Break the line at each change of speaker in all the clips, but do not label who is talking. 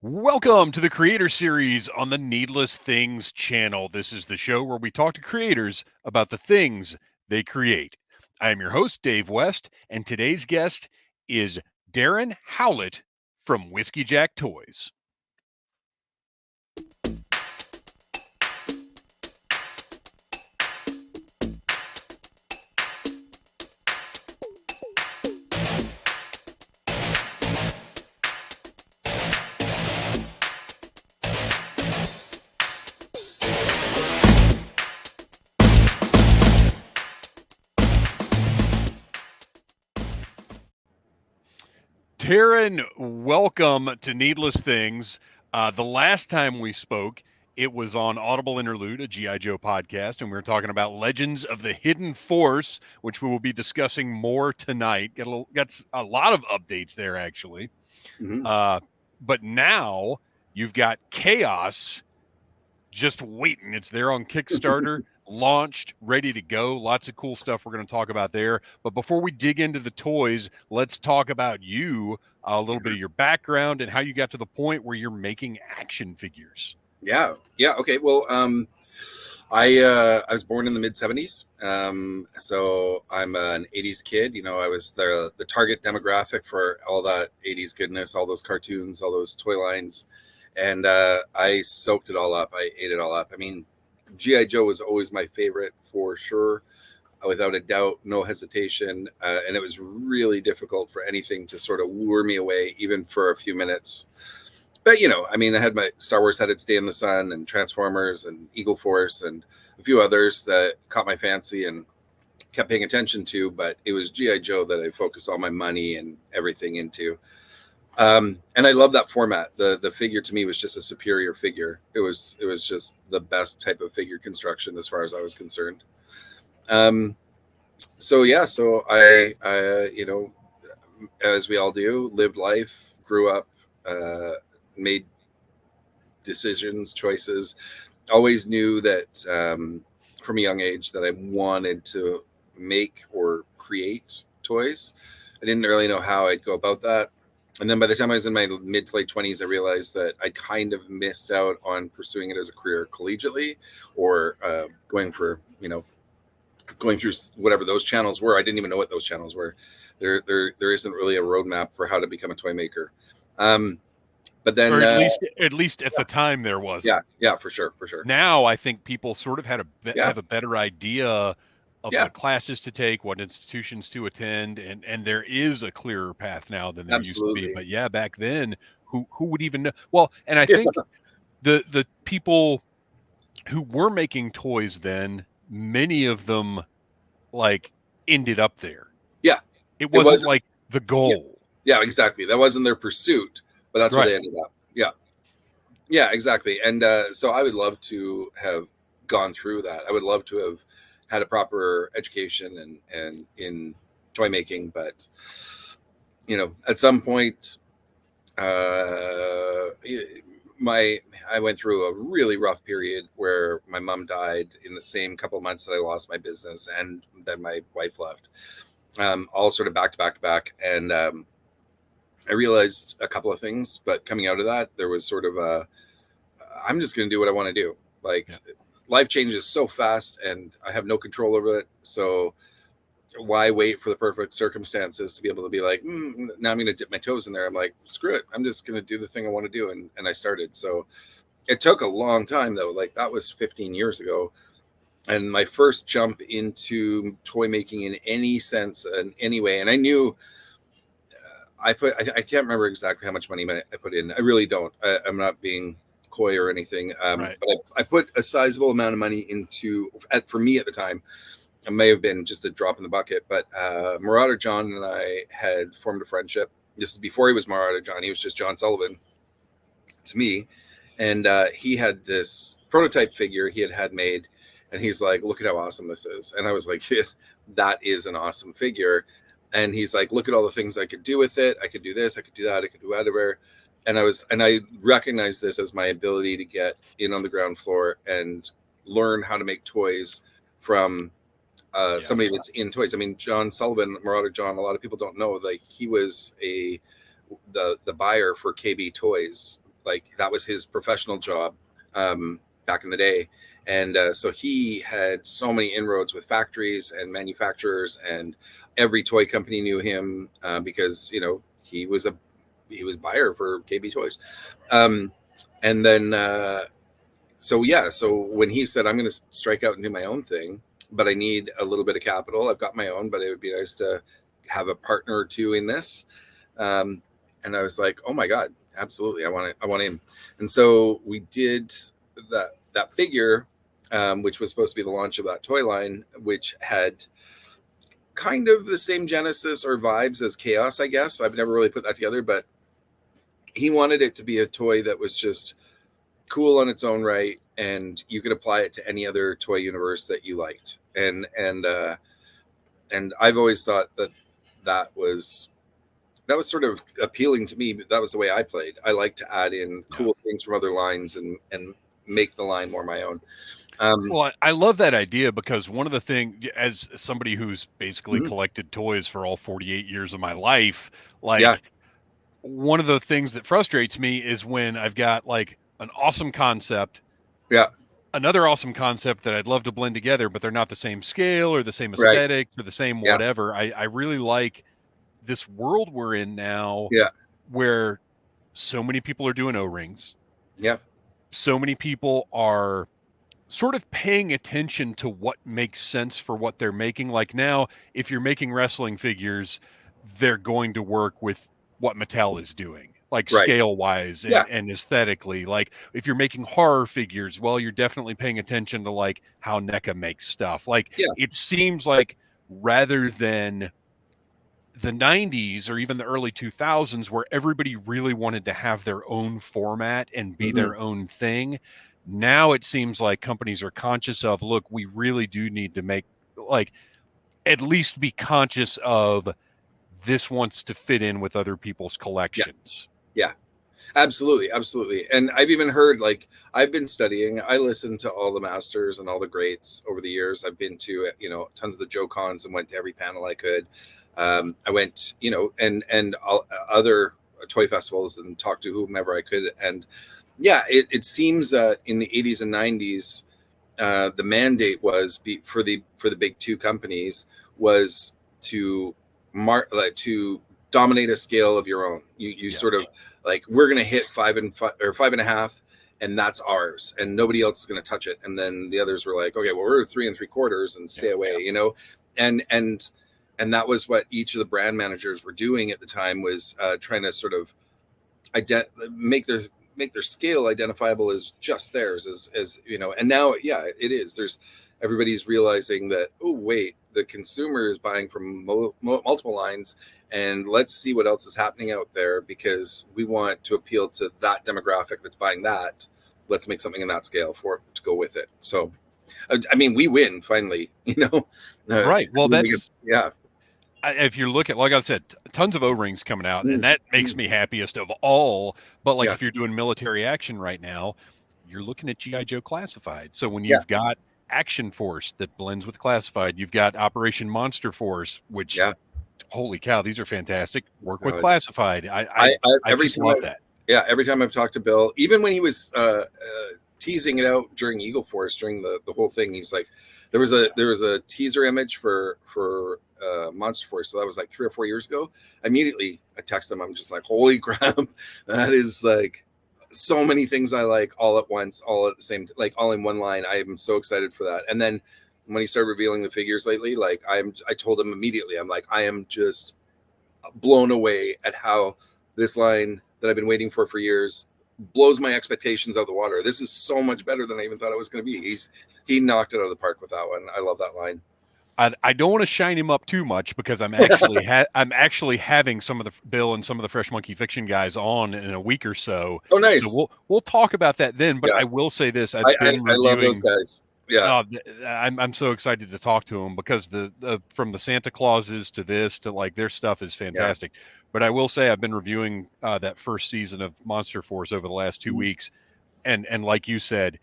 Welcome to the Creator Series on the Needless Things channel. This is the show where we talk to creators about the things they create. I am your host, Dave West, and today's guest is Darren Howlett from Whiskeyjack Toys. Darren, welcome to Needless Things. The last time we spoke, it was on Audible Interlude, a G.I. Joe podcast, and we were talking about Legends of the Hidden Force, which we will be discussing more tonight. Got a lot of updates there, actually. Mm-hmm. But now you've got C.H.A.O.S just waiting. It's there on Kickstarter, launched, ready to go. Lots of cool stuff we're going to talk about there. But before we dig into the toys, let's talk about you, a little bit of your background and how you got to the point where you're making action figures.
Yeah. Okay. Well, I was born in the mid 70s. So I'm an 80s kid. You know, I was the target demographic for all that 80s goodness, all those cartoons, all those toy lines. And I soaked it all up. I ate it all up. I mean, G.I. Joe was always my favorite for sure, without a doubt, no hesitation. And it was really difficult for anything to sort of lure me away, even for a few minutes. But, you know, I mean, I had my Star Wars Had Its Day in the Sun and Transformers and Eagle Force and a few others that caught my fancy and kept paying attention to. But it was G.I. Joe that I focused all my money and everything into. And I love that format. The figure to me was just a superior figure. It was just the best type of figure construction as far as I was concerned. So I you know, as we all do, lived life, grew up, made decisions, choices, always knew that from a young age that I wanted to make or create toys. I didn't really know how I'd go about that. And then by the time I was in my mid to late 20s, I realized that I kind of missed out on pursuing it as a career collegiately or going through whatever those channels were. I didn't even know what those channels were. There isn't really a roadmap for how to become a toy maker. But then,
or at least at the time there was.
Yeah, for sure.
Now I think people sort of have a better idea of the classes to take, what institutions to attend, and there is a clearer path now than there used to be. But yeah, back then, who would even know? Well, and I think the people who were making toys then, many of them like ended up there.
Yeah,
it wasn't like the goal.
Yeah, exactly. That wasn't their pursuit, but that's where they ended up. Yeah, exactly. And so I would love to have gone through that. I would love to have had a proper education and in toy making, but you know, at some point, I went through a really rough period where my mom died in the same couple of months that I lost my business, and then my wife left, all sort of back to back. And I realized a couple of things, but coming out of that, there was sort of I'm just going to do what I want to do. Life changes so fast and I have no control over it. So why wait for the perfect circumstances to be able to be like, now I'm going to dip my toes in there. I'm like, screw it. I'm just going to do the thing I want to do. And I started. So it took a long time though. Like that was 15 years ago. And my first jump into toy making in any sense, in any way. And I knew I can't remember exactly how much money I put in. I really don't. I'm not being coy or anything. But I put a sizable amount of money into, for me at the time, it may have been just a drop in the bucket, but Marauder John and I had formed a friendship. This is before he was Marauder John. He was just John Sullivan to me. And he had this prototype figure he had made. And he's like, look at how awesome this is. And I was like, that is an awesome figure. And he's like, look at all the things I could do with it. I could do this. I could do that. I could do whatever. And I recognized this as my ability to get in on the ground floor and learn how to make toys from somebody that's in toys. I mean, John Sullivan, Marauder John, a lot of people don't know, like he was the buyer for KB Toys like that was his professional job back in the day. And so he had so many inroads with factories and manufacturers, and every toy company knew him because, you know, he was buyer for KB Toys. And then so when he said, I'm going to strike out and do my own thing, but I need a little bit of capital. I've got my own, but it would be nice to have a partner or two in this. And I was like, oh my God, absolutely. I want in. And so we did that figure, which was supposed to be the launch of that toy line, which had kind of the same genesis or vibes as C.H.A.O.S, I guess. I've never really put that together, but he wanted it to be a toy that was just cool on its own right, and you could apply it to any other toy universe that you liked. And I've always thought that was sort of appealing to me, but that was the way I played. I like to add in cool things from other lines and make the line more my own.
Well, I love that idea, because one of the things, as somebody who's basically collected toys for all 48 years of my life, like one of the things that frustrates me is when I've got like an awesome concept, another awesome concept that I'd love to blend together, but they're not the same scale or the same aesthetic or the same whatever. I really like this world we're in now, where so many people are doing O-rings. So many people are sort of paying attention to what makes sense for what they're making. Like now, if you're making wrestling figures, they're going to work with what Mattel is doing, like scale wise and aesthetically. Like if you're making horror figures, well, you're definitely paying attention to like how NECA makes stuff. Like it seems like, rather than the 90s or even the early 2000s, where everybody really wanted to have their own format and be their own thing, now it seems like companies are conscious of, look, we really do need to make, like, at least be conscious of, this wants to fit in with other people's collections.
Absolutely. And I've even heard, like, I've been studying, I listened to all the masters and all the greats over the years. I've been to, you know, tons of the Joe Cons and went to every panel I could. I went, you know, and all other toy festivals and talked to whomever I could. And it seems that in the 80s and 90s, the mandate was for the big two companies was to dominate a scale of your own. You sort of like, we're going to hit 5 and 5 or 5.5, and that's ours, and nobody else is going to touch it. And then the others were like, okay, well, we're 3 3/4 and stay away, you know? And that was what each of the brand managers were doing at the time, was trying to sort of make their scale identifiable as just theirs, as you know. And now, it is. Everybody's realizing that, oh wait, the consumer is buying from multiple lines, and let's see what else is happening out there, because we want to appeal to that demographic that's buying that. Let's make something in that scale for it to go with it. So, I mean, we win finally, you know.
Right. Well, that's if you look at, like I said, tons of O-rings coming out, and that makes me happiest of all. But like if you're doing military action right now, you're looking at G.I. Joe Classified. So when you've got Action Force that blends with Classified, you've got Operation Monster Force, which holy cow, these are fantastic. Work with Classified. I just love that.
Yeah, every time I've talked to Bill, even when he was teasing it out during Eagle Force, during the whole thing, he's like, there was a teaser image for Monster Force, so that was like 3 or 4 years ago. Immediately I text him, I'm just like, holy crap, that is like so many things I like all at once, all at the same, like all in one line. I am so excited for that. And then when he started revealing the figures lately, like I told him immediately, I'm like, I am just blown away at how this line that I've been waiting for years blows my expectations out of the water. This is so much better than I even thought it was going to be. He knocked it out of the park with that one. I love that line.
I don't want to shine him up too much, because I'm actually I'm actually having some of the Bill and some of the Fresh Monkey Fiction guys on in a week or so.
Oh, nice.
So we'll talk about that then. But I will say this: I
love those guys. Yeah,
I'm so excited to talk to them, because the from the Santa Clauses to this to like their stuff is fantastic. But I will say I've been reviewing that first season of Monster Force over the last 2 weeks, and like you said,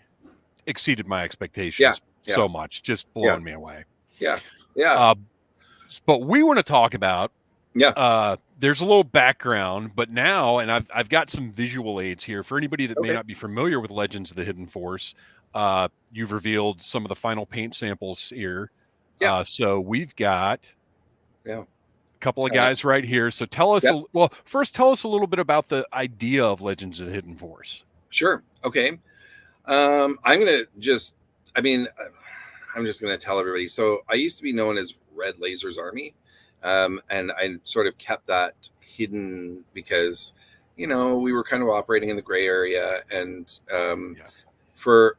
exceeded my expectations so much, just blowing me away.
Yeah.
But we want to talk about
Yeah.
There's a little background, but now, and I've got some visual aids here for anybody that may
Okay.
not be familiar with Legends of the Hidden Force. You've revealed some of the final paint samples here.
Yeah.
So we've got
Yeah.
a couple of
Uh,
guys right here. So tell us,
yeah.
well, first tell us a little bit about the idea of Legends of the Hidden Force.
Sure. Okay. I'm gonna just. I mean, I'm just gonna tell everybody. So I used to be known as Red Laser's Army, and I sort of kept that hidden because, we were kind of operating in the gray area, and
Yeah.
for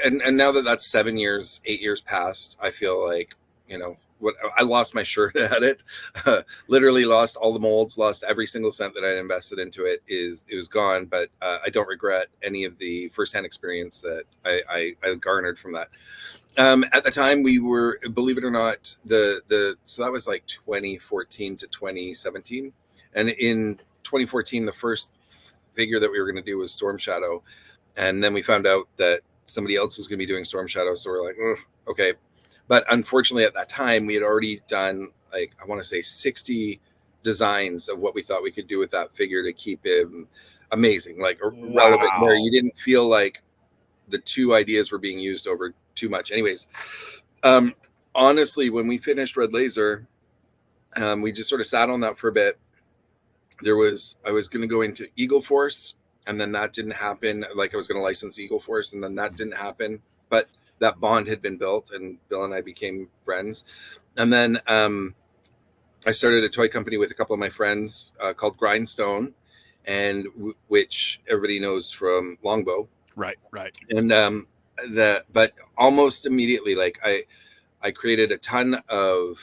and now that that's 7 years, 8 years past, I feel like, what I lost my shirt at it, literally lost all the molds, lost every single cent that I invested into it. It was gone, but I don't regret any of the firsthand experience that I garnered from that. At the time, we were, believe it or not, so that was like 2014 to 2017, and in 2014, the first figure that we were going to do was Storm Shadow, and then we found out that somebody else was going to be doing Storm Shadow. So we're like, okay. But unfortunately, at that time, we had already done, like, I want to say 60 designs of what we thought we could do with that figure to keep him amazing, like relevant, where you didn't feel like the two ideas were being used over too much. Anyways, honestly, when we finished Red Laser, we just sort of sat on that for a bit. I was going to go into Eagle Force, and then that didn't happen. Like, I was going to license Eagle Force, and then that didn't happen. But that bond had been built, and Bill and I became friends. And then I started a toy company with a couple of my friends called Grindstone, and which everybody knows from Longbow.
Right.
And but almost immediately, like, I created a ton of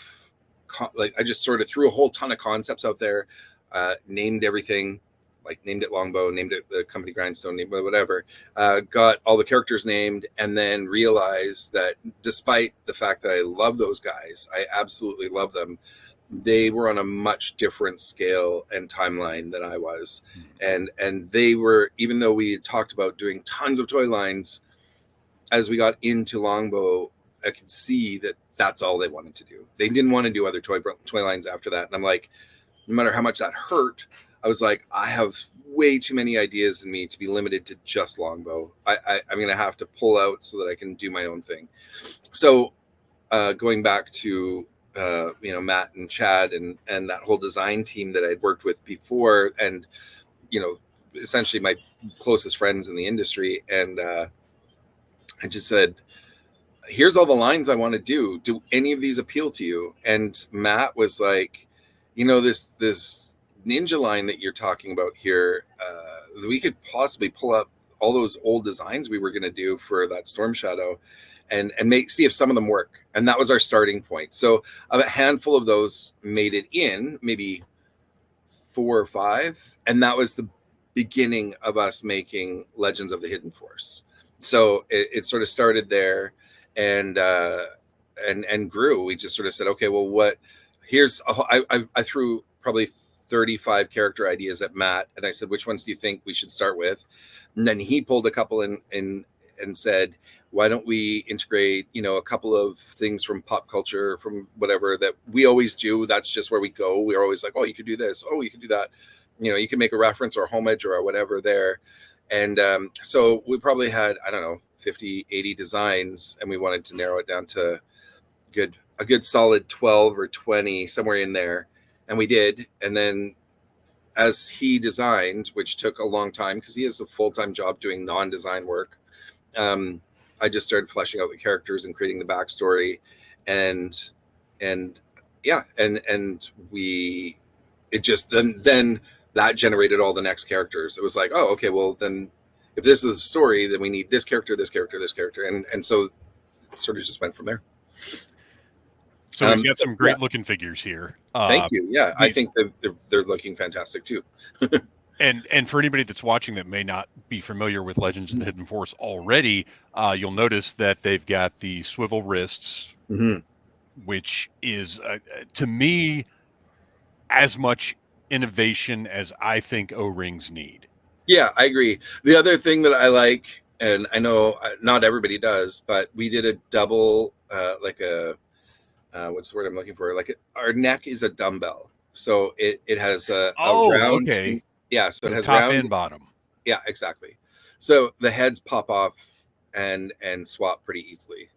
I just sort of threw a whole ton of concepts out there. Named everything, like named it Longbow, named it the company Grindstone, named it whatever, got all the characters named, and then realized that despite the fact that I love those guys, I absolutely love them, they were on a much different scale and timeline than I was. And they were, even though we had talked about doing tons of toy lines, as we got into Longbow, I could see that that's all they wanted to do. They didn't want to do other toy lines after that. And I'm like, no matter how much that hurt, I was like, I have way too many ideas in me to be limited to just Longbow. I'm going to have to pull out so that I can do my own thing. So going back to, Matt and Chad and that whole design team that I'd worked with before, and, essentially my closest friends in the industry. And I just said, here's all the lines I want to do. Do any of these appeal to you? And Matt was like, this ninja line that you're talking about here, we could possibly pull up all those old designs we were going to do for that Storm Shadow and see if some of them work. And that was our starting point. So a handful of those made it in, maybe 4 or 5. And that was the beginning of us making Legends of the Hidden Force. So it sort of started there and grew. We just sort of said, okay, well, I threw probably 35 character ideas at Matt, and I said, which ones do you think we should start with? And then he pulled a couple in and said, why don't we integrate, a couple of things from pop culture, from whatever that we always do. That's just where we go. We're always like, oh, you could do this. Oh, you could do that. You can make a reference or a homage or whatever there. And so we probably had, I don't know, 50, 80 designs, and we wanted to narrow it down to a good solid 12 or 20, somewhere in there. And we did. And then as he designed, which took a long time because he has a full-time job doing non-design work, I just started fleshing out the characters and creating the backstory. And yeah, and it just, then that generated all the next characters. It was like, oh, okay, well then if this is the story, then we need this character, this character, this character. And so it sort of just went from there.
So we've got some great looking figures here.
Thank you. Yeah, I think they're looking fantastic too.
And for anybody that's watching that may not be familiar with Legends of the Hidden Force already, you'll notice that they've got the swivel wrists, which is, to me, as much innovation as I think O-rings need.
Yeah, I agree. The other thing that I like, and I know not everybody does, but we did a double, like a, what's the word I'm looking for? Like our neck is a dumbbell. So it has a round.
Okay.
Yeah, so it
So
has
top
round.
and bottom.
Yeah, exactly. So the heads pop off and swap pretty easily.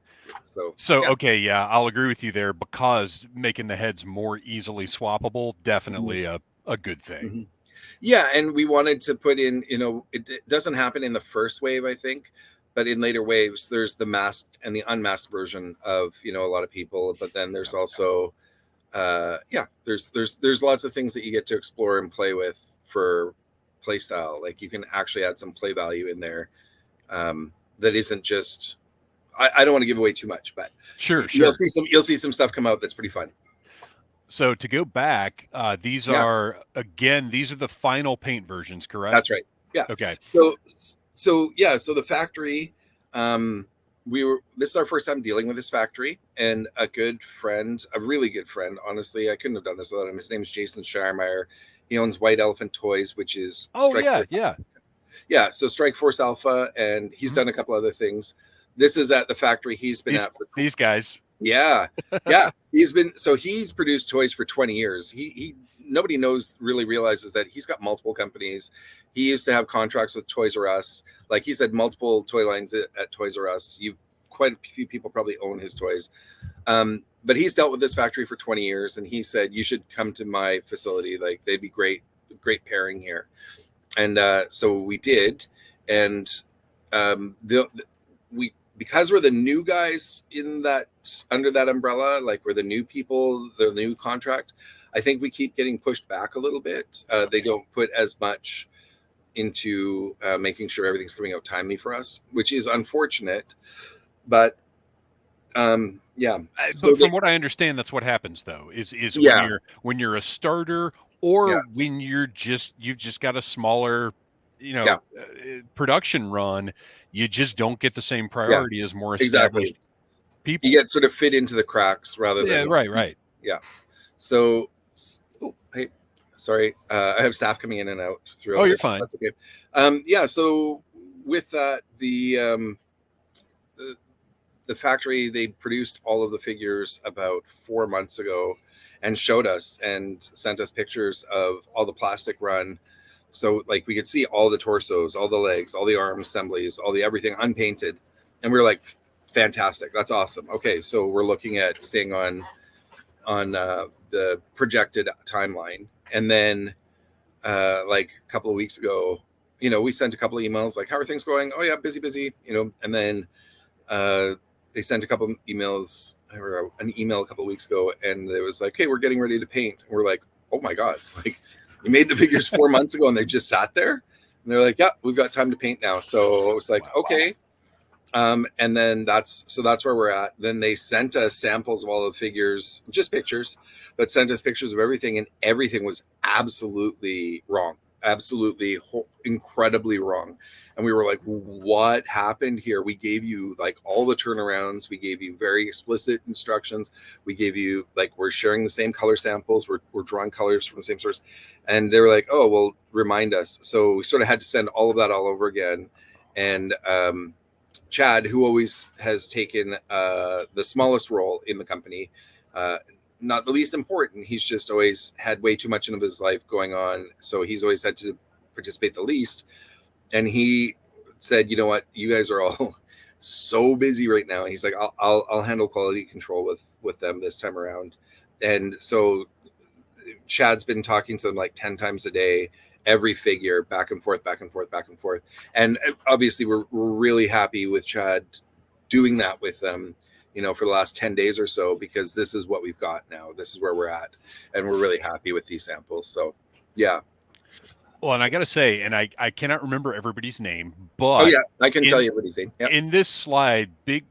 So yeah.
Okay, yeah, I'll agree with you there, because making the heads more easily swappable, definitely a good thing.
Mhm. Yeah, and we wanted to put in, it doesn't happen in the first wave, I think, but in later waves, there's the masked and the unmasked version of, a lot of people. But then there's also, there's lots of things that you get to explore and play with for play style. Like you can actually add some play value in there, that isn't just. I don't want to give away too much, but
Sure.
you'll see some stuff come out that's pretty fun.
So to go back, these are the final paint versions, correct?
That's right. Yeah.
Okay.
So the factory, this is our first time dealing with this factory, and a really good friend, honestly, I couldn't have done this without him. His name is Jason Shiremeyer. He owns White Elephant Toys, which is yeah. So Strike Force Alpha, and he's done a couple other things. This is at the factory he's been at for
these guys.
Yeah. He's produced toys for 20 years. He nobody really realizes that he's got multiple companies. He used to have contracts with Toys R Us. Like he said, multiple toy lines at Toys R Us. Quite a few people probably own his toys. But he's dealt with this factory for 20 years, and he said, you should come to my facility. Like they'd be great pairing here. And so we did. And because we're the new guys under that umbrella, like we're the new people, the new contract, I think we keep getting pushed back a little bit. They don't put as much into making sure everything's coming out timely for us, which is unfortunate. But
but from what I understand, that's what happens though, is when you're a starter, or when you've just got a smaller production run, you just don't get the same priority as more established people.
You get sort of fit into the cracks rather than
right.
Yeah. So, hey, sorry, I have staff coming in and out through.
Oh, you're fine.
That's okay. So with that, the factory, they produced all of the figures about 4 months ago and showed us and sent us pictures of all the plastic run. So like we could see all the torsos, all the legs, all the arm assemblies, all the everything unpainted. And we were like, fantastic. That's awesome. Okay. So we're looking at staying on the projected timeline. And then like a couple of weeks ago, we sent a couple of emails like, how are things going? Oh yeah, busy, and then they sent a couple of emails or an email a couple of weeks ago, and it was like, hey, we're getting ready to paint. And we're like, oh my God, like you made the figures 4 months ago and they just sat there. And they're like, yeah, we've got time to paint now. So it was like, okay. And then that's where we're at. Then they sent us samples of all the figures, just pictures, but sent us pictures of everything, and everything was absolutely wrong. Absolutely incredibly wrong. And we were like, what happened here? We gave you like all the turnarounds. We gave you very explicit instructions. We gave you like, we're sharing the same color samples. We're drawing colors from the same source. And they were like, oh, well, remind us. So we sort of had to send all of that all over again. And Chad, who always has taken the smallest role in the company, not the least important, he's just always had way too much of his life going on. So he's always had to participate the least. And he said, you know what, you guys are all so busy right now. He's like, I'll handle quality control with them this time around. And so Chad's been talking to them like 10 times a day, every figure, back and forth. And obviously we're really happy with Chad doing that with them, for the last 10 days or so, because this is what we've got now. This is where we're at. And we're really happy with these samples. So, yeah.
Well, and I got to say, and I cannot remember everybody's name, but...
Oh, yeah, I can tell you everybody's name. Yep.
In this slide, big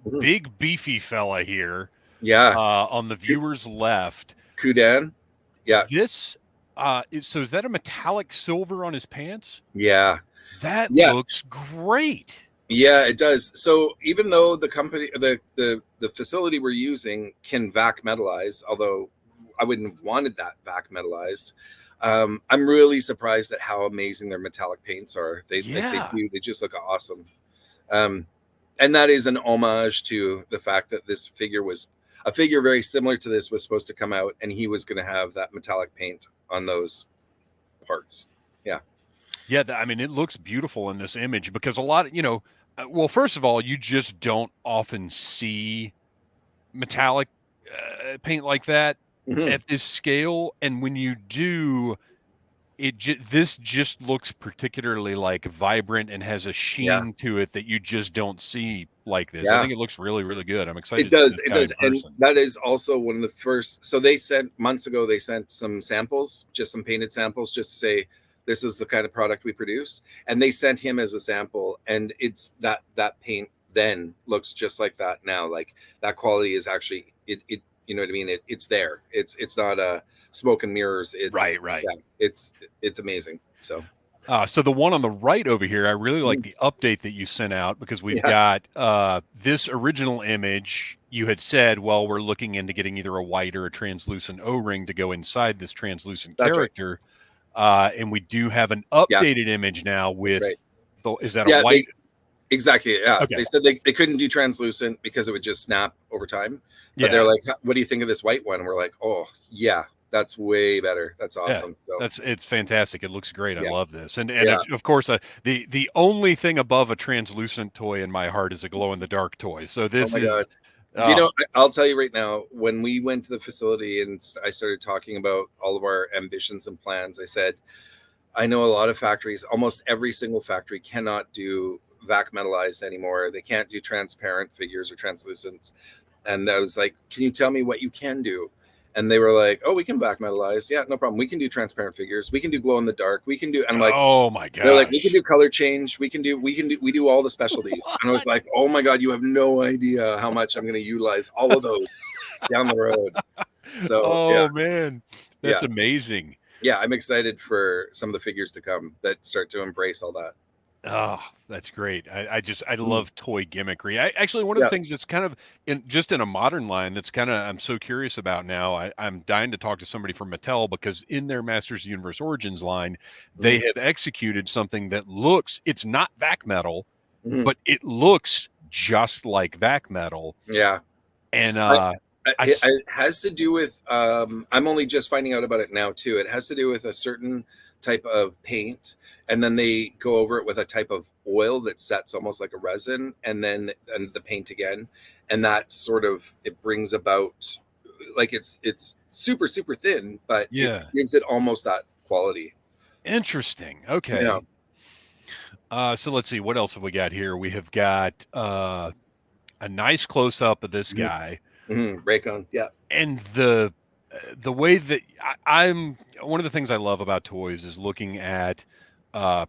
beefy fella here.
Yeah.
On the viewer's left.
Kudan. Yeah.
This... is that a metallic silver on his pants?
Yeah.
That looks great.
Yeah, it does. So even though the company, the facility we're using can vac metalize, although I wouldn't have wanted that vac metalized, I'm really surprised at how amazing their metallic paints are. They just look awesome. And that is an homage to the fact that a figure very similar to this was supposed to come out, and he was going to have that metallic paint on those parts. Yeah.
Yeah, I mean, it looks beautiful in this image because a lot of, well, first of all, you just don't often see metallic paint like that
Mhm.
at this scale. And when you do, this just looks particularly like vibrant and has a
Yeah.
sheen to it that you just don't see like this. I
Yeah.
think it looks really, really good. I'm excited
It
to see
does.
this
It
guy in
does. And
person.
that is also one of the first. So they sent months ago, they sent some samples, just some painted samples, just to say, this is the kind of product we produce. And they sent him as a sample. And it's that paint then looks just like that now. Like that quality is actually, you know what I mean? It's there. It's not a smoke and mirrors. It's,
Right.
yeah, it's amazing. So,
So the one on the right over here, I really like
Mhm.
the update that you sent out because we've
Yeah,
got this original image. You had said, well, we're looking into getting either a white or a translucent O-ring to go inside this translucent
that's right.
character. And we do have an
Yeah,
updated image now
that's
with
right.
is that a
Yeah,
white?
exactly. Yeah.
Okay.
They said they couldn't do translucent because it would just snap over time. But they're
Yeah.
like, what do you think of this white one? And we're like, oh, yeah, that's way better. That's
Yeah.
awesome. So,
It's fantastic. It looks great. I
yeah.
love this. And
Yeah.
of course, the only thing above a translucent toy in my heart is a glow in the dark toy. So
Oh
this
my God.
is
Do you
oh,
know, I'll tell you right now, when we went to the facility and I started talking about all of our ambitions and plans, I said, I know a lot of factories, almost every single factory cannot do vac metallized anymore. They can't do transparent figures or translucent. And I was like, can you tell me what you can do? And they were like, oh, we can vac metalize. Yeah, no problem. We can do transparent figures. We can do glow in the dark. We can do, and I'm like,
oh my
they're like, we can
gosh.
do color change. We do all the specialties. And I was like, oh my God, you have no idea how much I'm going to utilize all of those down the road. So yeah,
Oh man,
yeah,
that's amazing.
yeah. I'm excited for some of the figures to come that start to embrace all that.
Oh, that's great. I
Mm.
love toy gimmickry. Actually, one of the
Yeah.
things that's kind of in a modern line that's kind of I'm so curious about now. I'm dying to talk to somebody from Mattel because in their Masters of the Universe Origins line, they
Mm.
have executed something that looks it's not vac metal,
Mm.
but it looks just like vac metal.
Yeah.
And
I,
I
it has to do with I'm only just finding out about it now too. It has to do with a certain type of paint, and then they go over it with a type of oil that sets almost like a resin, and then and the paint again, and that sort of it brings about like it's super thin, but it
yeah,
gives it almost that quality.
interesting.
Yeah.
Okay. So let's see what else have we got here. We have got a nice close up of this
Mm-hmm.
guy
Raycon. Yeah.
and the way that I'm one of the things I love about toys is looking at uh,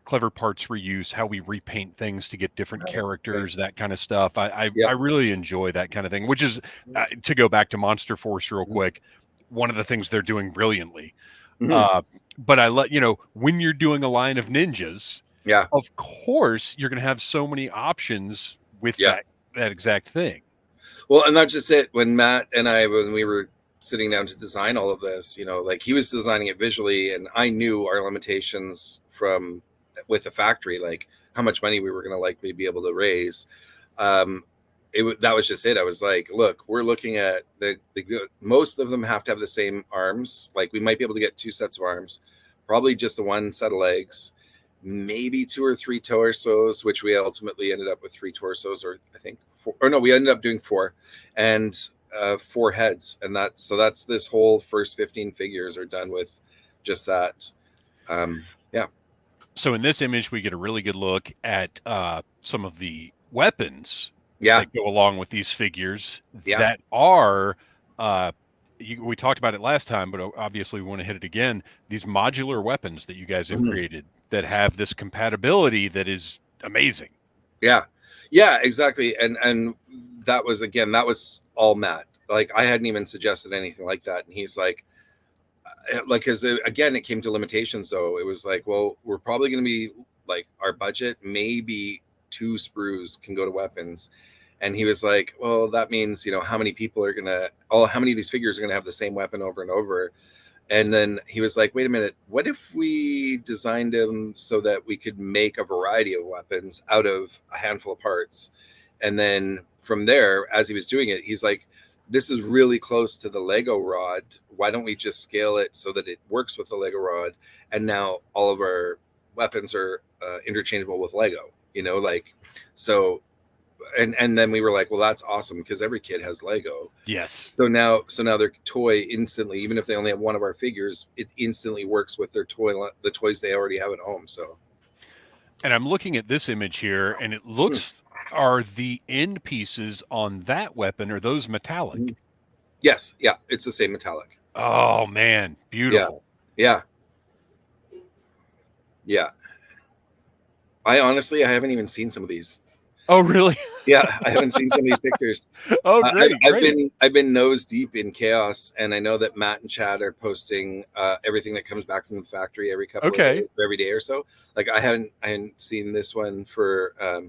clever parts reuse, how we repaint things to get different
Right.
characters, that kind of stuff. I
Yep.
really enjoy that kind of thing. Which is to go back to Monster Force real
Mhm.
quick. One of the things they're doing brilliantly.
Mhm.
Uh, but when you're doing a line of ninjas,
Yeah.
of course you're going to have so many options with
Yeah.
that exact thing.
Well, and that's just it. When Matt and I, when we were sitting down to design all of this, like he was designing it visually, and I knew our limitations from with the factory, like how much money we were going to likely be able to raise. Um, that was just it. I was like, look, we're looking at most of them have to have the same arms. Like we might be able to get two sets of arms, probably just the one set of legs, maybe two or three torsos, which we ultimately ended up with three torsos, or I think four, or no, we ended up doing four, and four heads, and that's this whole first 15 figures are done with just that. Yeah.
So in this image, we get a really good look at some of the weapons
Yeah.
that go along with these figures
Yeah.
that are. We talked about it last time, but obviously we want to hit it again. These modular weapons that you guys have
Mhm.
created that have this compatibility that is amazing.
Yeah. Yeah, exactly. And that was all Matt. Like I hadn't even suggested anything like that, and he's like because again it came to limitations, though it was like, well, we're probably going to be like our budget maybe two sprues can go to weapons, and he was like, well, that means how many people are gonna how many of these figures are going to have the same weapon over and over. And then he was like, wait a minute, what if we designed them so that we could make a variety of weapons out of a handful of parts? And then from there, as he was doing it, he's like, this is really close to the Lego rod. Why don't we just scale it so that it works with the Lego rod? And now all of our weapons are interchangeable with Lego, like, so, and then we were like, well, that's awesome, because every kid has Lego.
Yes.
So now their toy instantly, even if they only have one of our figures, it instantly works with their the toys they already have at home. So,
and I'm looking at this image here, and it looks, are the end pieces on that weapon, are those metallic?
Yes, yeah, it's the same metallic.
Oh man, beautiful.
Yeah. I haven't even seen some of these.
Oh really?
Yeah, I haven't seen some of these pictures.
Oh great,
I've been nose deep in C.H.A.O.S, and I know that Matt and Chad are posting everything that comes back from the factory every couple of days, every day or so. Like I hadn't seen this one for I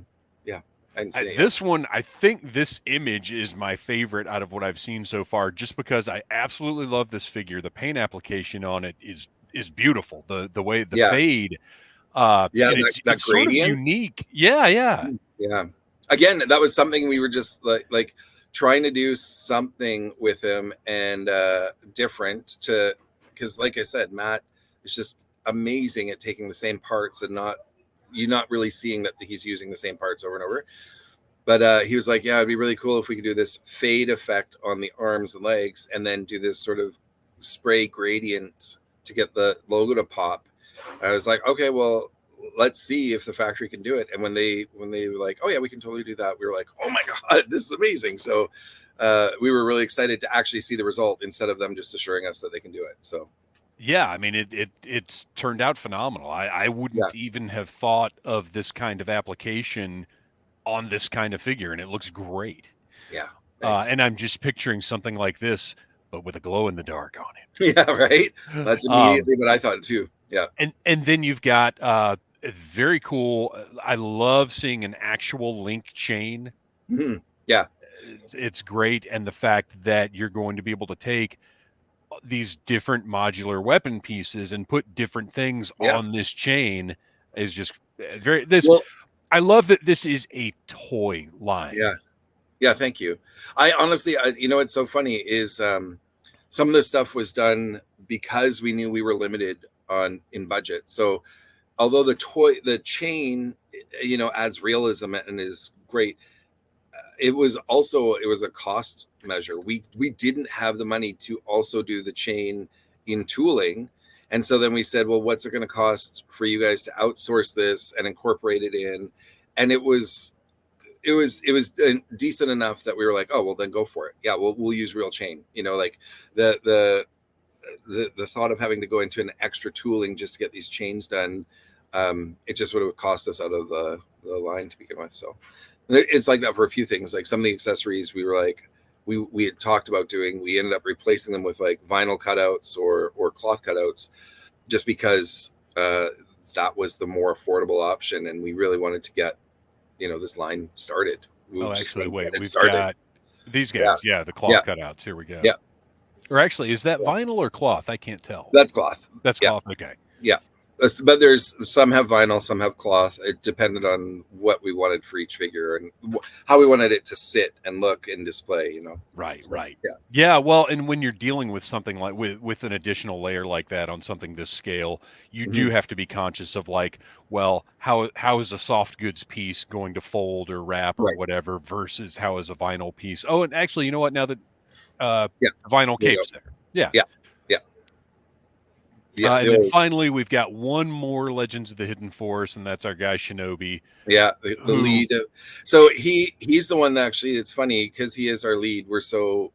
hadn't seen it
this one, I think this image is my favorite out of what I've seen so far, just because I absolutely love this figure. The paint application on it is beautiful. The way the fade, and it's sort of unique. Yeah.
Again, that was something we were just like trying to do something with him, and different, because like I said, Matt is just amazing at taking the same parts and not really seeing that he's using the same parts over and over. But he was like, yeah, it'd be really cool if we could do this fade effect on the arms and legs, and then do this sort of spray gradient to get the logo to pop. And I was like, okay, well, let's see if the factory can do it. And when they were like, oh yeah, we can totally do that, we were like, oh my God, this is amazing. So we were really excited to actually see the result, instead of them just assuring us that they can do it. So
yeah, I mean, it's turned out phenomenal. I wouldn't even have thought of this kind of application on this kind of figure, and it looks great.
Yeah.
And I'm just picturing something like this, but with a glow in the dark on it.
Yeah, right. That's immediately what I thought too. Yeah.
And then you've got very cool. I love seeing an actual link chain.
Mm-hmm. Yeah.
It's great. And the fact that you're going to be able to take these different modular weapon pieces and put different things on this chain is just very, I love that this is a toy line.
Yeah. Thank you. I honestly, what's so funny is some of this stuff was done because we knew we were limited in budget. So although the chain, adds realism and is great, it was a cost measure. We didn't have the money to also do the chain in tooling. And so then we said, well, what's it going to cost for you guys to outsource this and incorporate it in? And it was decent enough that we were like, oh, well, then go for it. Yeah, we'll use real chain. Like the thought of having to go into an extra tooling just to get these chains done, it just would have cost us out of the line to begin with. So it's like that for a few things. Like some of the accessories we were like, we had talked about doing, we ended up replacing them with like vinyl cutouts or cloth cutouts, just because that was the more affordable option, and we really wanted to get this line started.
Actually, wait, we've got these guys. Yeah, the cloth cutouts. Here we go.
Yeah.
Or actually, is that vinyl or cloth? I can't tell.
That's cloth.
That's cloth. Okay.
Yeah. But there's some have vinyl, some have cloth. It depended on what we wanted for each figure and how we wanted it to sit and look and display,
Right.
So,
right. Yeah. Well, and when you're dealing with something like with an additional layer like that on something this scale, you do have to be conscious of like, well, how is a soft goods piece going to fold or wrap or whatever versus how is a vinyl piece? Oh, and actually, you know what? Now that vinyl capes there. Yeah. And then finally, we've got one more Legends of the Hidden Force, and that's our guy Shinobi.
Yeah, the lead. So he's the one that actually, it's funny because he is our lead. We're so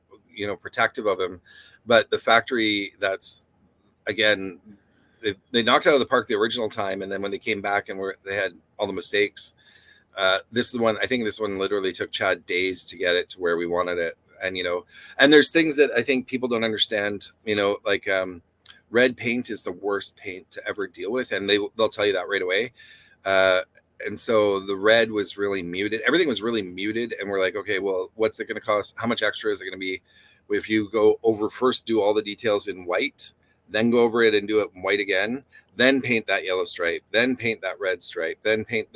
protective of him, but the factory, that's again, they knocked out of the park the original time, and then when they came back and they had all the mistakes. This is the one. I think this one literally took Chad days to get it to where we wanted it, and and there's things that I think people don't understand. Like. Red paint is the worst paint to ever deal with, and they'll tell you that right away. And so the red was really muted. Everything was really muted, and we're like, okay, well, what's it going to cost? How much extra is it going to be if you go over first, do all the details in white, then go over it and do it in white again, then paint that yellow stripe, then paint that red stripe, then paint,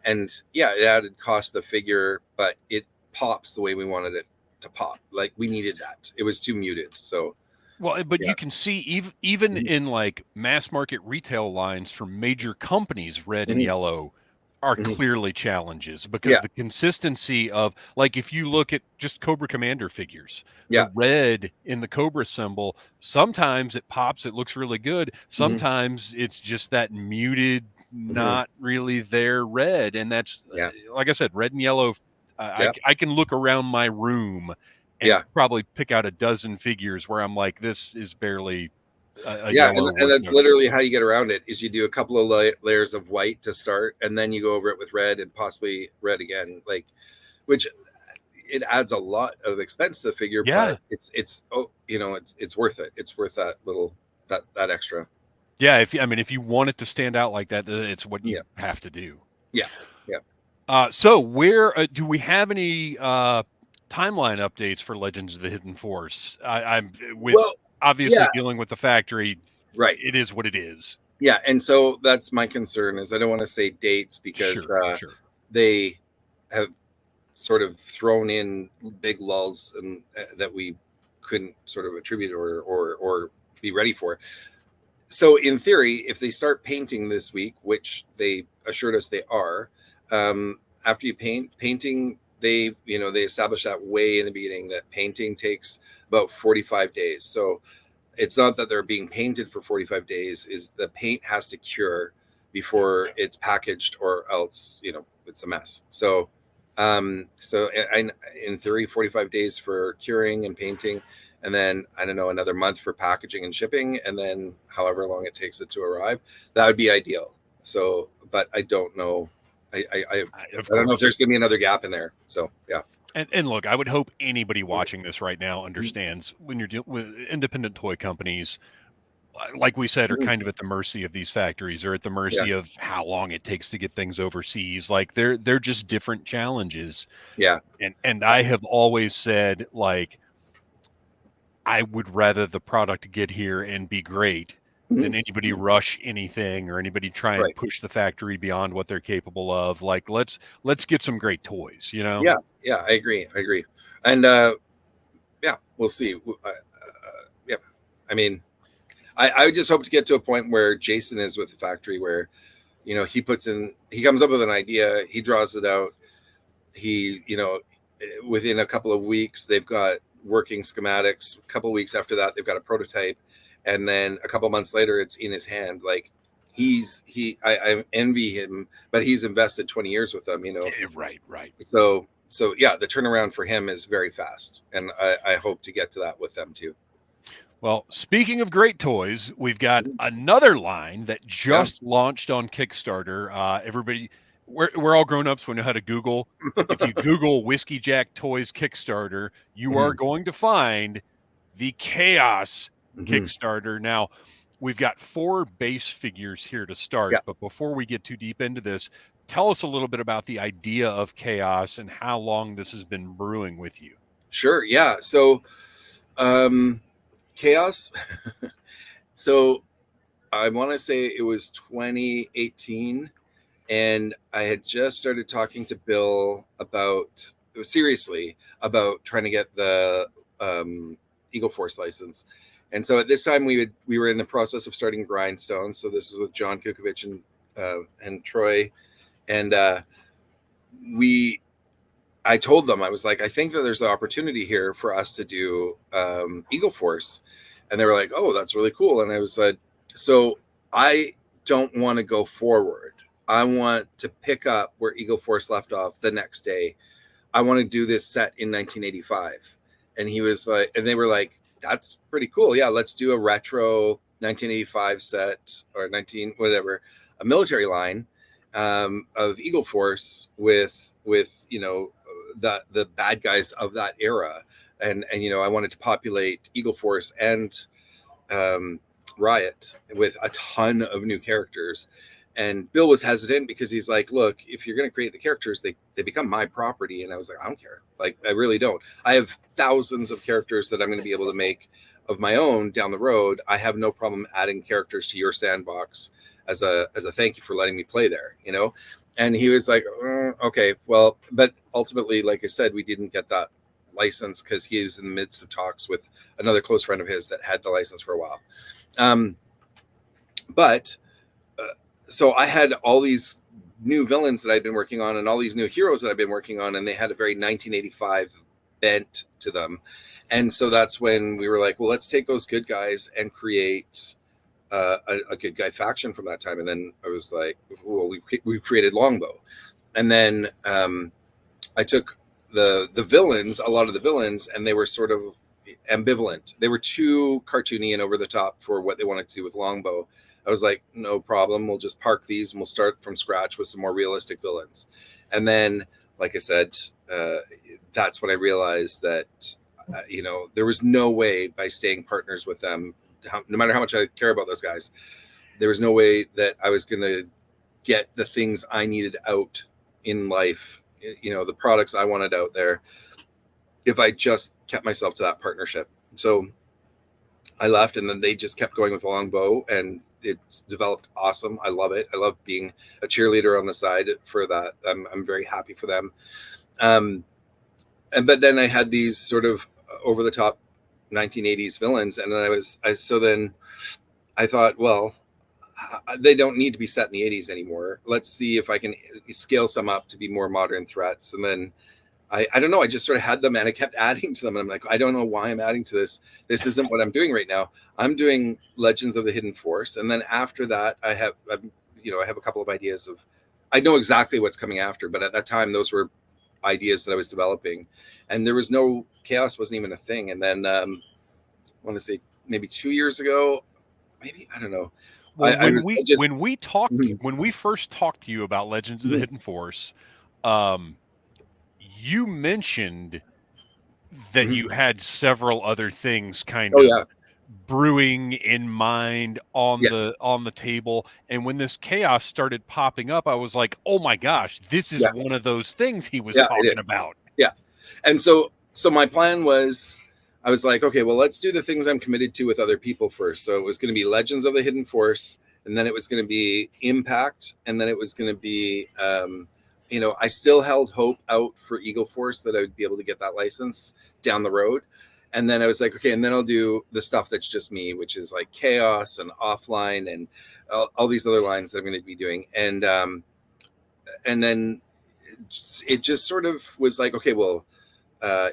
and yeah, it added cost to the figure, but it pops the way we wanted it to pop. Like we needed that. It was too muted. So
Well, but
yeah.
you can see even
Mhm.
in like mass market retail lines from major companies, red and
Mhm.
yellow are
Mhm.
clearly challenges because
Yeah.
the consistency of, like, if you look at just Cobra Commander figures, the
Yeah.
red in the Cobra symbol, sometimes it pops, it looks really good.
Mhm.
Sometimes it's just that muted,
Mhm.
not really there red. And that's,
Yeah.
like I said, red and yellow.
Yeah.
I can look around my room and
Yeah.
probably pick out a dozen figures where I'm like, this is barely a
Yeah,
yellow
and
worth
that's
noticing.
literally how you get around it is you do a couple of layers of white to start, and then you go over it with red and possibly red again, like which it adds a lot of expense to the figure,
Yeah.
but it's oh it's worth it. It's worth that little that extra.
Yeah. If you want it to stand out like that, it's what
Yeah,
you have to do.
yeah, yeah.
So where do we have any timeline updates for Legends of the Hidden Force? I'm with
Well,
obviously
yeah,
dealing with the factory.
right.
It is what it is.
Yeah, and so that's my concern is I don't want to say dates because
Sure, sure.
they have sort of thrown in big lulls and that we couldn't sort of attribute or be ready for. So in theory, if they start painting this week, which they assured us they are, after you painting, they established that way in the beginning that painting takes about 45 days. So it's not that they're being painted for 45 days, is the paint has to cure before it's packaged or else it's a mess. So in theory 45 days for curing and painting, and then I don't know, another month for packaging and shipping, and then however long it takes it to arrive. That would be ideal. So but I don't know. I
Of
don't know if
course.
there's gonna be another gap in there. So yeah.
And look, I would hope anybody
Mhm.
watching this right now understands when you're dealing with independent toy companies, like we said, are
Mhm.
kind of at the mercy of these factories or at the
Yeah.
mercy of how long it takes to get things overseas. Like they're just different challenges.
Yeah.
And I have always said, like, I would rather the product get here and be great than
Mhm.
anybody
Mhm.
rush anything or anybody try and
Right.
push the factory beyond what they're capable of. Like, let's get some great toys, you know?
Yeah. Yeah. I agree. I agree. And yeah, we'll see. Yeah. I mean, I just hope to get to a point where Jason is with the factory where, he comes up with an idea, he draws it out. Within a couple of weeks, they've got working schematics. A couple of weeks after that, they've got a prototype. And then a couple of months later, it's in his hand. Like I envy him, but he's invested 20 years with them.
Right, right.
So yeah, the turnaround for him is very fast. And I hope to get to that with them too.
Well, speaking of great toys, we've got another line that
Yeah.
just launched on Kickstarter. Everybody, we're all grown ups. We know how to Google. If you Google Whiskeyjack Toys Kickstarter, you are
Mhm.
going to find the Chaos
Mhm.
Kickstarter. Now, we've got 4 base figures here to start,
Yeah.
but before we get too deep into this, tell us a little bit about the idea of Chaos and how long this has been brewing with you.
Sure. Yeah. So, um, Chaos. So I want to say it was 2018, and I had just started talking to Bill seriously about trying to get the Eagle Force license. And so at this time we were in the process of starting Grindstone. So this is with John Kukovich and Troy, and we I told them, I was like, I think that there's an opportunity here for us to do Eagle Force. And they were like, oh, that's really cool. And I was like, so I don't want to go forward. I want to pick up where Eagle Force left off the next day. I want to do this set in 1985. And he was like, and they were like, that's pretty cool. Yeah, let's do a retro 1985 set or 19, whatever, a military line of Eagle Force with the bad guys of that era, and I wanted to populate Eagle Force and um, Riot with a ton of new characters. And Bill was hesitant because he's like, look, if you're going to create the characters, they become my property. And I was like, I don't care. Like, I really don't. I have thousands of characters that I'm going to be able to make of my own down the road. I have no problem adding characters to your sandbox as a thank you for letting me play there. And he was like, okay, well, but ultimately, like I said, we didn't get that license because he was in the midst of talks with another close friend of his that had the license for a while. So I had all these new villains that I'd been working on and all these new heroes that I've been working on, and they had a very 1985 bent to them. And so that's when we were like, well, let's take those good guys and create a good guy faction from that time. And then I was like, well, we created Longbow. And then I took the villains, a lot of the villains, and they were sort of ambivalent. They were too cartoony and over the top for what they wanted to do with Longbow. I was like, no problem. We'll just park these and we'll start from scratch with some more realistic villains. And then, like I said, that's when I realized that, there was no way by staying partners with them, no matter how much I care about those guys, there was no way that I was going to get the things I needed out in life, the products I wanted out there, if I just kept myself to that partnership. So I left, and then they just kept going with Longbow, and it's developed awesome. I love it. I love being a cheerleader on the side for that. I'm very happy for them. But then I had these sort of over the top 1980s villains, and then I thought, well, they don't need to be set in the 80s anymore. Let's see if I can scale some up to be more modern threats. And then I don't know, I just sort of had them and I kept adding to them. And I'm like, I don't know why I'm adding to this. This isn't what I'm doing right now. I'm doing Legends of the Hidden Force. And then after that, I have a couple of ideas I know exactly what's coming after, but at that time, those were ideas that I was developing, and there was no Chaos wasn't even a thing. And then I want to say maybe 2 years ago, maybe, I don't know.
Well, when we first talked to you about Legends of the Hidden Force, you mentioned that you had several other things brewing in mind on the table. And when this Chaos started popping up, I was like, oh my gosh, this is one of those things he was talking about.
Yeah. And so my plan was, I was like, okay, well, let's do the things I'm committed to with other people first. So it was going to be Legends of the Hidden Force, and then it was going to be Impact, and then it was going to be I still held hope out for Eagle Force that I would be able to get that license down the road. And then I was like, okay, and then I'll do the stuff that's just me, which is like Chaos and Offline and all these other lines that I'm going to be doing. And then it just sort of was like, okay, well,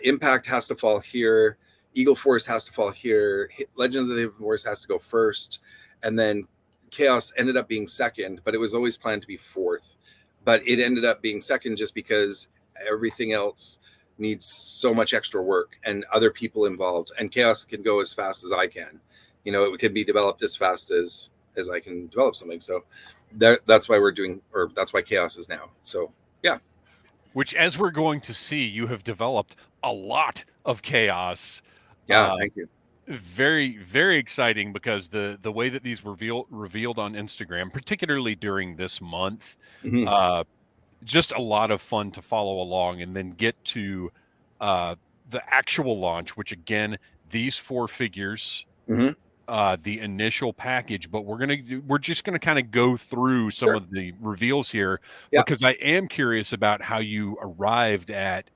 Impact has to fall here. Eagle Force has to fall here. Legends of the Hidden Force has to go first. And then Chaos ended up being second, but it was always planned to be fourth. But it ended up being second just because everything else needs so much extra work and other people involved. And Chaos can go as fast as I can. It can be developed as fast as I can develop something. So that's why that's why Chaos is now. So, yeah.
Which, as we're going to see, you have developed a lot of Chaos.
Yeah, thank you.
Very, very exciting, because the way that these were revealed on Instagram, particularly during this month, just a lot of fun to follow along, and then get to the actual launch, which, again, these 4 figures, the initial package. But we're just gonna kind of go through some of the reveals here, because I am curious about how you arrived at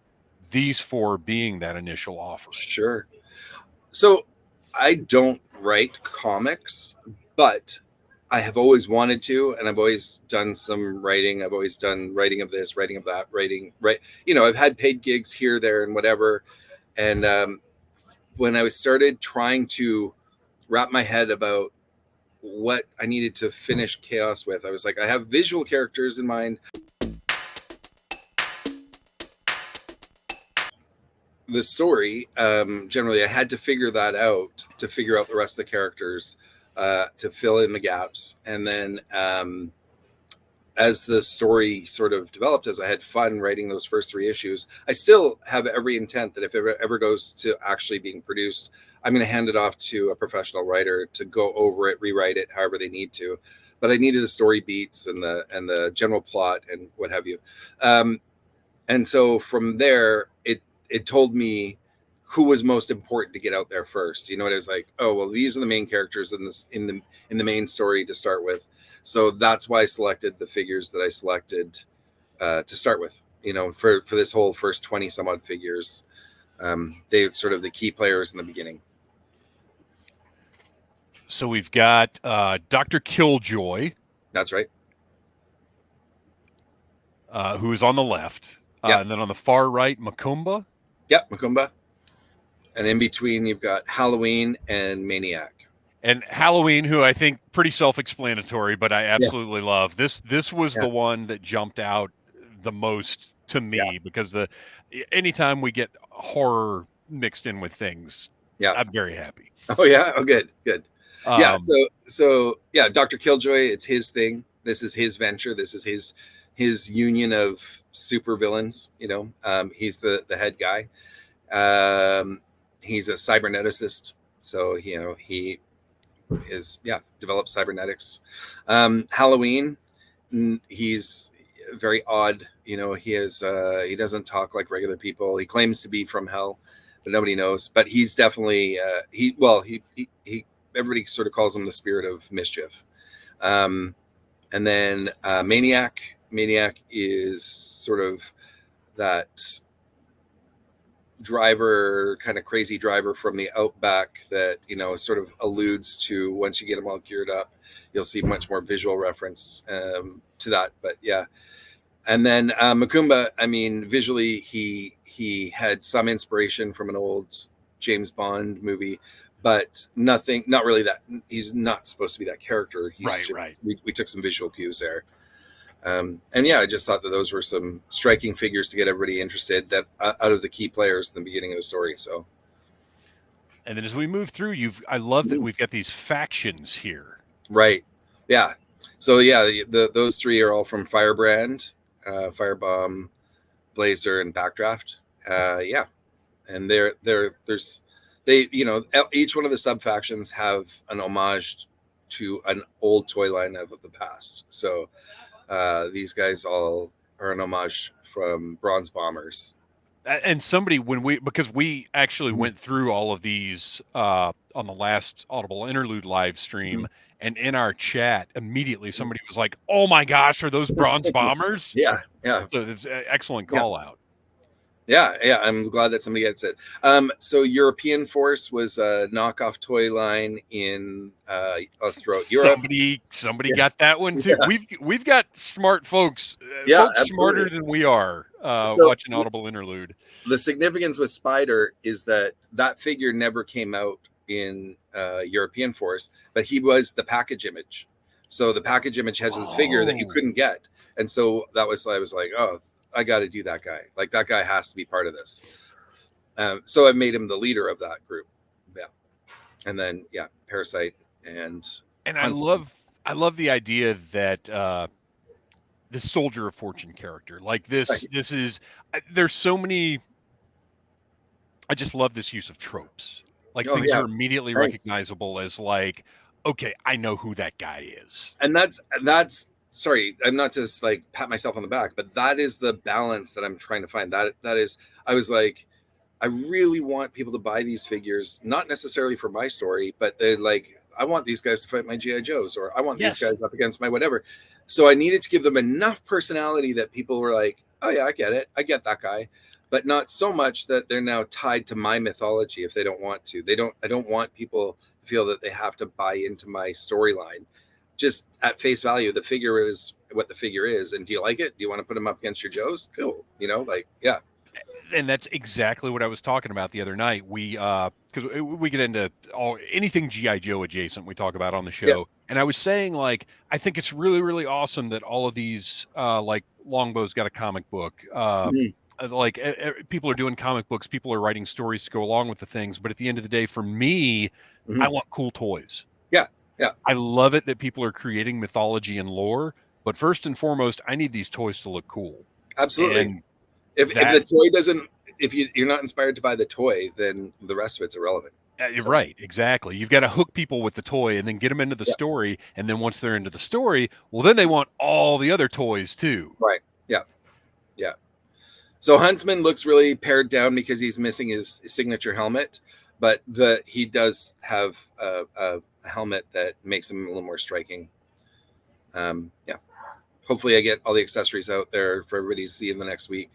these 4 being that initial offer.
Sure. So I don't write comics, but I have always wanted to, and I've always done some writing. I've always done writing of this, writing of that, I've had paid gigs here, there, and whatever. And when I started trying to wrap my head about what I needed to finish Chaos with, I was like, I have visual characters in mind. The story, generally, I had to figure that out to figure out the rest of the characters, to fill in the gaps. And then as the story sort of developed, as I had fun writing those first 3 issues, I still have every intent that if it ever goes to actually being produced, I'm going to hand it off to a professional writer to go over it, rewrite it, however they need to. But I needed the story beats and the general plot and what have you. And so from there, it told me who was most important to get out there first. It was like, oh, well, these are the main characters in the main story to start with. So that's why I selected the figures that I selected to start with, for this whole first 20 some odd figures. They're sort of the key players in the beginning.
So we've got Dr. Killjoy.
That's right.
Who is on the left.
Yep.
And then on the far right, Macumba.
Yep, Macumba. And in between, you've got Halloween and Maniac.
And Halloween, who I think pretty self-explanatory, but I absolutely love. This was the one that jumped out the most to me because anytime we get horror mixed in with things, I'm very happy.
Oh yeah, oh good. Yeah, so yeah, Dr. Killjoy, it's his thing. This is his venture. This is his union of super villains. He's the head guy. He's a cyberneticist, so he is developed cybernetics. Halloween, he's very odd. He doesn't talk like regular people. He claims to be from hell, but nobody knows. But he's definitely he everybody sort of calls him the spirit of mischief. And then Maniac is sort of that driver, kind of crazy driver from the outback that sort of alludes to, once you get them all geared up, you'll see much more visual reference to that. But yeah, and then Macumba, I mean, visually he had some inspiration from an old James Bond movie, but not really that. He's not supposed to be that character.
Right.
We took some visual cues there. And I just thought that those were some striking figures to get everybody interested, that out of the key players in the beginning of the story. So,
and then as we move through, I love that we've got these factions here.
Right. Yeah. So those three are all from Firebrand, Firebomb, Blazer, and Backdraft. And each one of the sub factions have an homage to an old toy line of the past. So these guys all are an homage from Bronze Bombers.
And somebody, because we actually went through all of these on the last Audible Interlude live stream, and in our chat, immediately somebody was like, "Oh my gosh, are those Bronze Bombers?"
Yeah.
So it's an excellent call out.
Yeah, I'm glad that somebody gets it. So European Force was a knockoff toy line in throughout Europe.
Somebody got that one too. Yeah. We've got smart folks, folks smarter than we are, watching Audible Interlude.
The significance with Spider is that figure never came out in European Force, but he was the package image. So the package image has this figure that you couldn't get, and so I was like, oh, I got to do that guy. Like, that guy has to be part of this. So I made him the leader of that group. Yeah. And then, Parasite and
Huntsman. I love the idea that this Soldier of Fortune character, like this is, there's so many, I just love this use of tropes. Like things are immediately recognizable as like, okay, I know who that guy is.
And that's sorry, I'm not just like pat myself on the back, but that is the balance that I'm trying to find. That is, I was like, I really want people to buy these figures, not necessarily for my story, but they're like, I want these guys to fight my G.I. Joes, or I want these guys up against my whatever. So I needed to give them enough personality that people were like, oh yeah, I get it. I get that guy, but not so much that they're now tied to my mythology if they don't want to. I don't want people to feel that they have to buy into my storyline. Just at face value, the figure is what the figure is. And do you like it? Do you want to put them up against your Joes? Cool. Yeah.
And that's exactly what I was talking about the other night. We, because we get into anything G.I. Joe adjacent we talk about on the show. Yeah. And I was saying, like, I think it's really, really awesome that all of these, like Longbow's got a comic book. Like people are doing comic books. People are writing stories to go along with the things. But at the end of the day, for me, I want cool toys.
Yeah.
I love it that people are creating mythology and lore, but first and foremost, I need these toys to look cool.
Absolutely. And if the toy doesn't, if you're not inspired to buy the toy, then the rest of it's irrelevant.
You're right. Exactly. You've got to hook people with the toy and then get them into the story. And then once they're into the story, well, then they want all the other toys too.
Right. Yeah. Yeah. So Huntsman looks really pared down because he's missing his signature helmet, but he does have a helmet that makes him a little more striking. Hopefully I get all the accessories out there for everybody to see in the next week.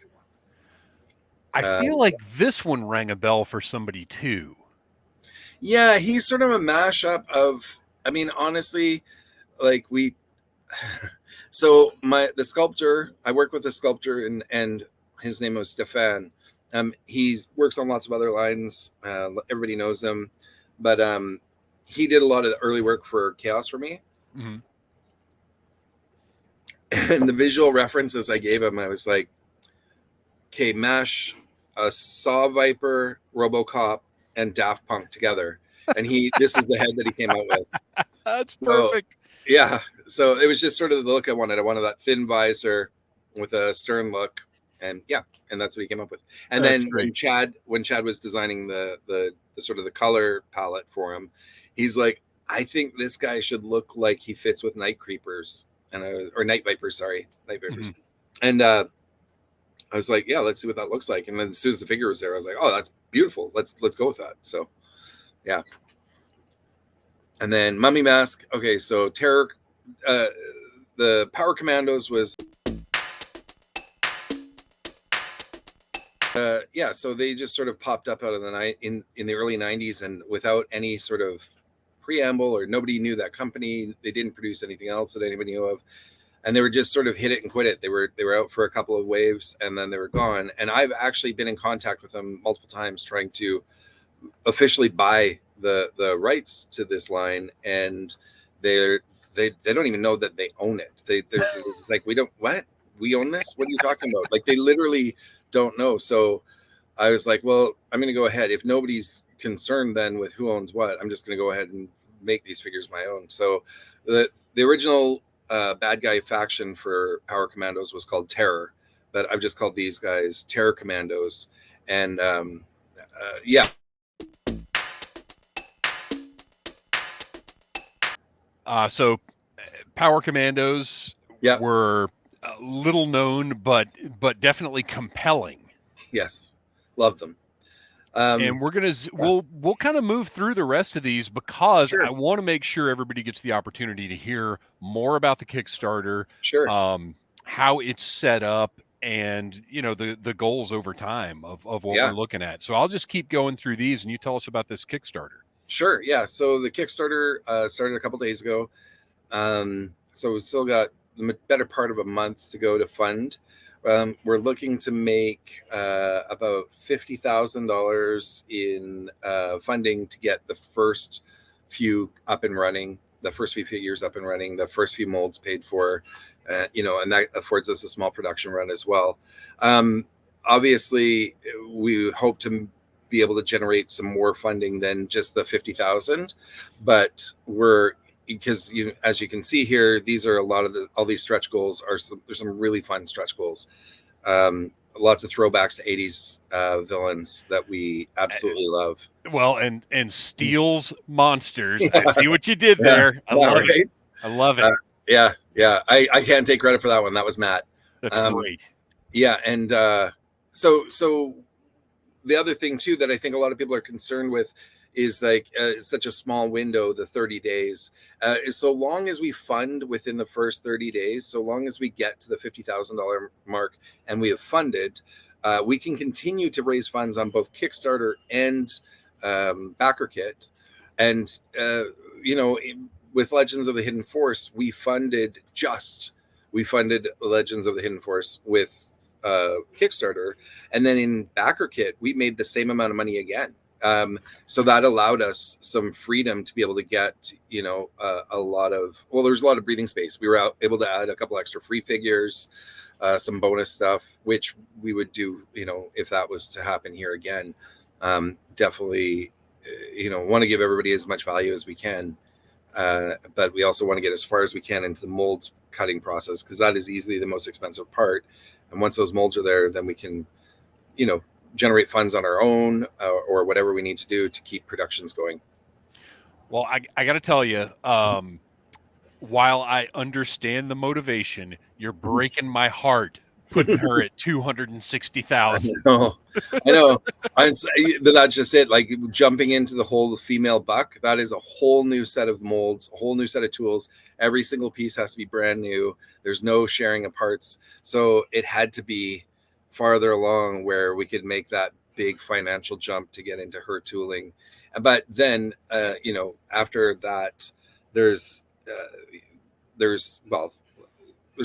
I feel like this one rang a bell for somebody too.
Yeah, he's sort of a mashup of, I mean, honestly, like so the sculptor, I work with a sculptor and his name was Stefan. He works on lots of other lines. Everybody knows him, but he did a lot of the early work for C.H.A.O.S for me.
Mm-hmm.
And the visual references I gave him, I was like, okay, mash a Saw Viper, RoboCop, and Daft Punk together. And this is the head that he came out with.
That's
So,
perfect.
yeah. So it was just sort of the look I wanted. I wanted that thin visor with a stern look. And yeah, and that's what he came up with. And
That's
then
great.
when Chad was designing the sort of the color palette for him, he's like, I think this guy should look like he fits with Night Creepers or Night Vipers, sorry. Night Vipers.
Mm-hmm.
And I was like, yeah, let's see what that looks like. And then as soon as the figure was there, I was like, oh, that's beautiful. Let's go with that. So yeah. And then Mummy Mask. Okay, so Terror, the Power Commandos was yeah, so they just sort of popped up out of the night in the early 90s, and without any sort of preamble, or nobody knew that company. They didn't produce anything else that anybody knew of. And they were just sort of hit it and quit it. They were out for a couple of waves and then they were gone. And I've actually been in contact with them multiple times trying to officially buy the rights to this line, and they don't even know that they own it. They're like, we own this? What are you talking about? Like, they literally don't know. So I was like, well, I'm going to go ahead. If nobody's concerned then with who owns what, I'm just going to go ahead and make these figures my own. So the original bad guy faction for Power Commandos was called Terror, but I've just called these guys Terror Commandos. And yeah.
So Power Commandos were little known, but definitely compelling.
Yes, love them.
And we're gonna we'll kind of move through the rest of these because
sure.
I want to make sure everybody gets the opportunity to hear more about the Kickstarter,
sure,
how it's set up, and the goals over time of what we're looking at. So I'll just keep going through these, and you tell us about this Kickstarter.
Sure. Yeah. So the Kickstarter started a couple days ago. So we've still got the better part of a month to go to fund. We're looking to make about $50,000 in funding to get the first few up and running, the first few figures up and running, the first few molds paid for, and that affords us a small production run as well. Obviously, we hope to be able to generate some more funding than just the 50,000, but because as you can see here, these are all these stretch goals there's some really fun stretch goals. Lots of throwbacks to 80s villains that we absolutely love.
Well, and Steel's Monsters. I see what you did there. I love it. I love it.
Yeah. I can't take credit for that one. That was Matt.
That's great.
Yeah, and so the other thing too that I think a lot of people are concerned with is like it's such a small window, the 30 days. Is so long as we fund within the first 30 days, so long as we get to the $50,000 mark and we have funded, we can continue to raise funds on both Kickstarter and BackerKit. And with Legends of the Hidden Force, we funded Legends of the Hidden Force with Kickstarter, and then in BackerKit we made the same amount of money again. So that allowed us some freedom to be able to get there's a lot of breathing space. We were able to add a couple extra free figures, some bonus stuff, which we would do if that was to happen here again. Definitely want to give everybody as much value as we can, but we also want to get as far as we can into the molds cutting process, because that is easily the most expensive part. And once those molds are there, then we can, generate funds on our own or whatever we need to do to keep productions going.
Well, I got to tell you, while I understand the motivation, you're breaking my heart putting her at 260,000.
I know. But that's just it. Like, jumping into the whole female buck, that is a whole new set of molds, a whole new set of tools. Every single piece has to be brand new. There's no sharing of parts. So it had to be farther along where we could make that big financial jump to get into her tooling. But then, after that, there's a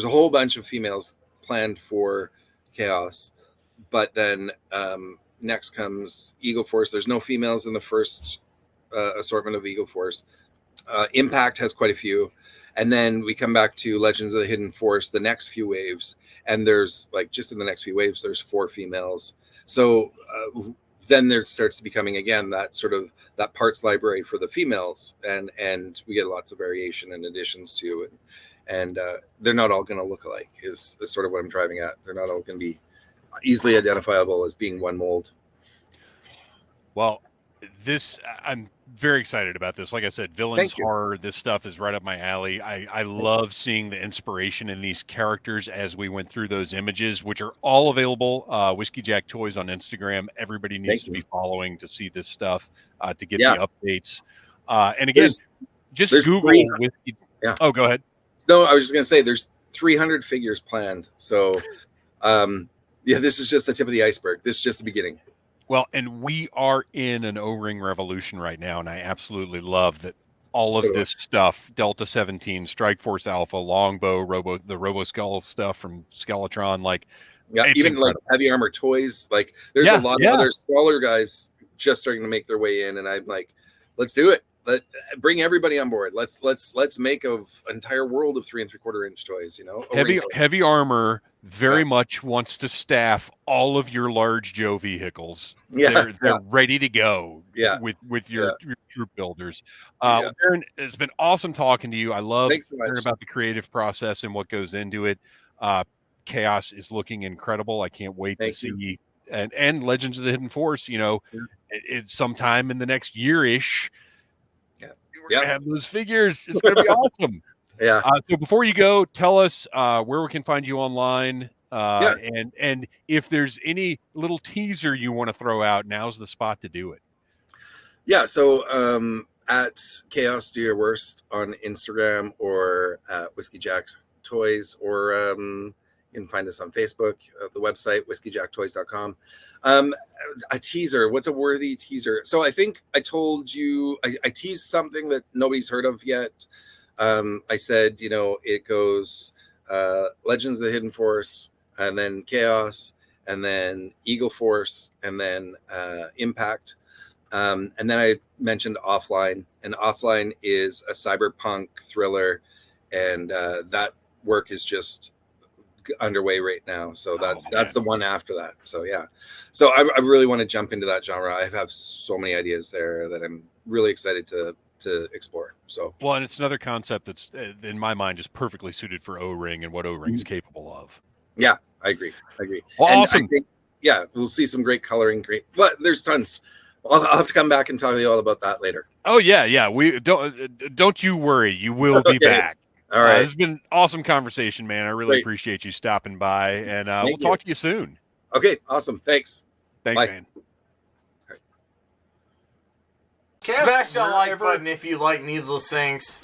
whole bunch of females planned for C.H.A.O.S, but then next comes Eagle Force. There's no females in the first assortment of Eagle Force. Impact has quite a few. And then we come back to Legends of the Hidden Force, the next few waves. And there's just in the next few waves, there's 4 females. So then there starts to becoming, again, that sort of that parts library for the females. And we get lots of variation and additions too. And they're not all going to look alike is sort of what I'm driving at. They're not all going to be easily identifiable as being one mold.
Well, I'm very excited about this. Like I said, villains, horror, this stuff is right up my alley. I love seeing the inspiration in these characters as we went through those images, which are all available. Whiskeyjack Toys on Instagram. Everybody needs to be following to see this stuff, to get the updates. And again, just Google Whiskey.
Yeah.
Oh, go ahead.
No, I was just going to say there's 300 figures planned. So, this is just the tip of the iceberg. This is just the beginning.
Well, and we are in an O-ring revolution right now, and I absolutely love that all of this stuff, Delta 17, Strike Force Alpha, Longbow, the Robo Skull stuff from Skeletron,
even incredible. Like Heavy Armor Toys, there's a lot of other smaller guys just starting to make their way in, and I'm like, let's do it. Bring everybody on board. Let's make an entire world of 3 3/4 inch toys.
Heavy Armor very much wants to staff all of your large Joe vehicles. They're ready to go. With your troop builders. Darren, it's been awesome talking to you. I love hearing about the creative process and what goes into it. C.H.A.O.S is looking incredible. I can't wait to see and Legends of the Hidden Force. It's sometime in the next year-ish. We're gonna have those figures. It's gonna be awesome.
Yeah.
So before you go, tell us where we can find you online, and if there's any little teaser you want to throw out, now's the spot to do it.
Yeah. So at C.H.A.O.S Do Your Worst on Instagram or at Whiskeyjack Toys, or you can find us on Facebook, the website whiskeyjacktoys.com. A teaser. What's a worthy teaser? So I think I told you I teased something that nobody's heard of yet. I said, it goes Legends of the Hidden Force, and then C.H.A.O.S, and then Eagle Force, and then Impact. And then I mentioned Offline, and Offline is a cyberpunk thriller, and that work is just underway right now. So that's the one after that. So so I really want to jump into that genre. I have so many ideas there that I'm really excited to explore. So
and it's another concept that's in my mind is perfectly suited for O-ring and what O-ring is capable of.
Yeah, I agree.
Well,
and
awesome.
I think, we'll see some great coloring. But there's tons. I'll have to come back and tell you all about that later.
Oh yeah. We don't you worry. You will be back.
All right.
It's been an awesome conversation, man. I really appreciate you stopping by, and we'll talk to you soon.
Okay, awesome. Thanks.
Thanks,
Bye.
man.
Smash that like button if you like Needless Things.